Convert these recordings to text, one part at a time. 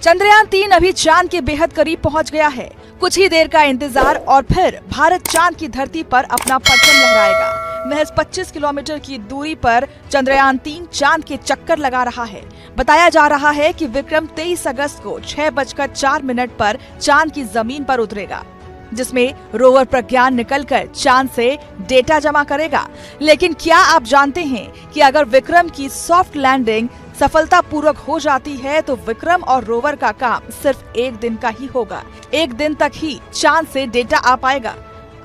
चंद्रयान-3 अभी चांद के बेहद करीब पहुंच गया है। कुछ ही देर का इंतजार और फिर भारत चांद की धरती पर अपना परचम लहराएगा। महज 25 किलोमीटर की दूरी पर चंद्रयान-3 चांद के चक्कर लगा रहा है। बताया जा रहा है कि विक्रम 23 अगस्त को 6:04 पर चांद की जमीन पर उतरेगा, जिसमें रोवर प्रज्ञान निकलकर चांद से डेटा जमा करेगा। लेकिन क्या आप जानते हैं कि अगर विक्रम की सॉफ्ट लैंडिंग सफलतापूर्वक हो जाती है तो विक्रम और रोवर का काम सिर्फ एक दिन का ही होगा। एक दिन तक ही चांद से डेटा आ पाएगा।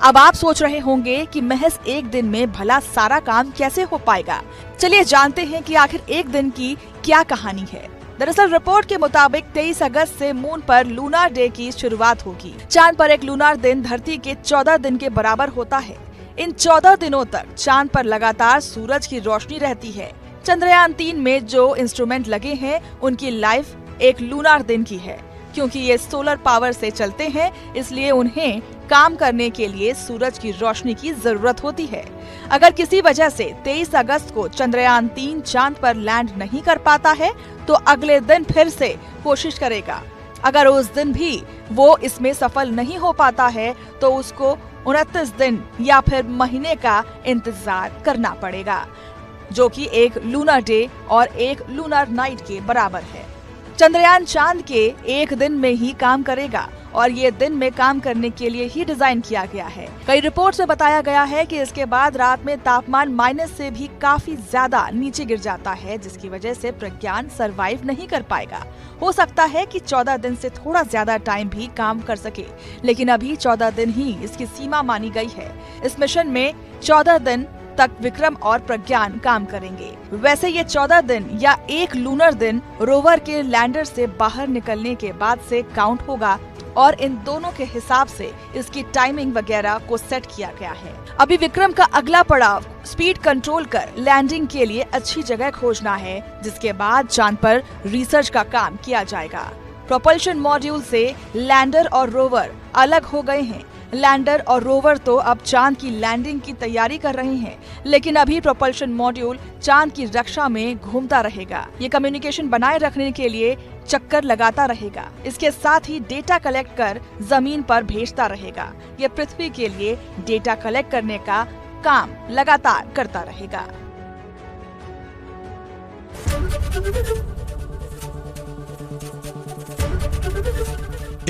अब आप सोच रहे होंगे कि महज एक दिन में भला सारा काम कैसे हो पाएगा। चलिए जानते हैं कि आखिर एक दिन की क्या कहानी है। दरअसल रिपोर्ट के मुताबिक 23 अगस्त से मून पर लूनार डे की शुरुआत होगी। चांद पर एक लूनार दिन धरती के 14 दिन के बराबर होता है। इन 14 दिनों तक चांद पर लगातार सूरज की रोशनी रहती है। चंद्रयान-3 में जो इंस्ट्रूमेंट लगे हैं उनकी लाइफ एक लूनार दिन की है। क्योंकि ये सोलर पावर से चलते हैं, इसलिए उन्हें काम करने के लिए सूरज की रोशनी की जरूरत होती है। अगर किसी वजह से 23 अगस्त को चंद्रयान-3 चांद पर लैंड नहीं कर पाता है तो अगले दिन फिर से कोशिश करेगा। अगर उस दिन भी वो इसमें सफल नहीं हो पाता है तो उसको 29 दिन या फिर महीने का इंतजार करना पड़ेगा, जो कि एक लूनार डे और एक लूनार नाइट के बराबर है। चंद्रयान चांद के एक दिन में ही काम करेगा और ये दिन में काम करने के लिए ही डिजाइन किया गया है। कई रिपोर्ट्स में बताया गया है कि इसके बाद रात में तापमान माइनस से भी काफी ज्यादा नीचे गिर जाता है, जिसकी वजह से प्रज्ञान सरवाइव नहीं कर पाएगा। हो सकता है कि 14 दिन से थोड़ा ज्यादा टाइम भी काम कर सके, लेकिन अभी 14 दिन ही इसकी सीमा मानी गई है। इस मिशन में 14 दिन तक विक्रम और प्रज्ञान काम करेंगे। वैसे ये 14 दिन या एक लूनर दिन रोवर के लैंडर से बाहर निकलने के बाद से काउंट होगा और इन दोनों के हिसाब से इसकी टाइमिंग वगैरह को सेट किया गया है। अभी विक्रम का अगला पड़ाव स्पीड कंट्रोल कर लैंडिंग के लिए अच्छी जगह खोजना है, जिसके बाद चांद पर रिसर्च का काम किया जाएगा। प्रोपल्शन मॉड्यूल से लैंडर और रोवर अलग हो गए हैं। लैंडर और रोवर तो अब चांद की लैंडिंग की तैयारी कर रहे हैं, लेकिन अभी प्रोपल्शन मॉड्यूल चांद की रक्षा में घूमता रहेगा। ये कम्युनिकेशन बनाए रखने के लिए चक्कर लगाता रहेगा। इसके साथ ही डेटा कलेक्ट कर जमीन पर भेजता रहेगा। ये पृथ्वी के लिए डेटा कलेक्ट करने का काम लगातार करता रहेगा।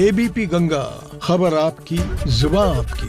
एबीपी गंगा, खबर आपकी, जुबान आपकी।